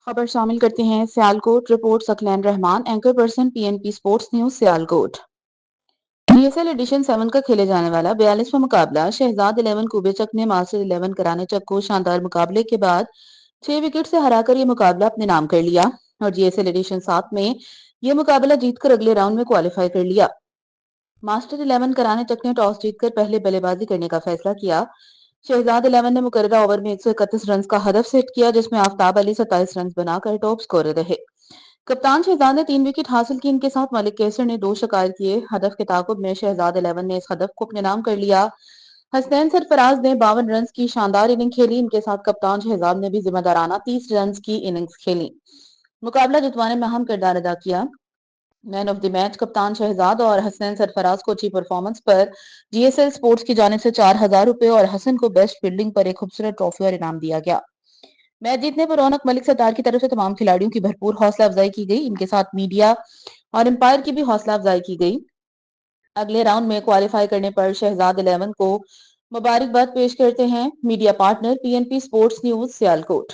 خبر شامل کرتے ہیں Sialkot report Saqlain Rehman anchor person P N P sports news Sialkot. P S L edition 7 کا کھیلے جانے والا 42واں مقابلہ شہزاد 11 کوبے چک نے ماسٹر 11 کرانے چک کو شاندار مقابلے کے بعد 6 وکٹ سے ہرا کر یہ مقابلہ اپنے نام کر لیا اور جی ایس ایل ایڈیشن 7 میں یہ مقابلہ جیت کر اگلے راؤنڈ میں کوالیفائی کر لیا۔ ماسٹر 11 کرانے چک نے ٹاس جیت کر پہلے بلے بازی کرنے کا فیصلہ کیا۔ شہزاد 11 نے مقررہ اوور میں 131 رنز کا ہدف سیٹ کیا جس میں آفتاب علی 27 رنز بنا کر ٹاپ سکورر رہے۔ کپتان شہزاد نے 3 وکٹ حاصل کی، ان کے ساتھ ملک کیسر نے 2 شکار کیے۔ ہدف کے تعاقب میں شہزاد 11 نے اس ہدف کو اپنے نام کر لیا۔ حسنین سرفراز نے 52 رنز کی شاندار اننگ کھیلی، ان کے ساتھ کپتان شہزاد نے بھی ذمہ دارانہ 30 رنز کی اننگز کھیلی۔ مقابلہ جتوانے میں اہم کردار ادا کیا۔ مین آف دی میچ کپتان شہزاد اور حسنین سرفراز کو اچھی پرفارمنس پر جی ایس ایل سپورٹس کی جانب سے 4000 روپے اور حسن کو بیسٹ فیلڈنگ پر ایک خوبصورت ٹرافی اور انعام دیا گیا۔ میچ جیتنے پر رونق ملک ستار کی طرف سے تمام کھلاڑیوں کی بھرپور حوصلہ افزائی کی گئی، ان کے ساتھ میڈیا اور امپائر کی بھی حوصلہ افزائی کی گئی۔ اگلے راؤنڈ میں کوالیفائی کرنے پر شہزاد 11 کو مبارکباد پیش کرتے ہیں media partner P N P sports news Sialkot.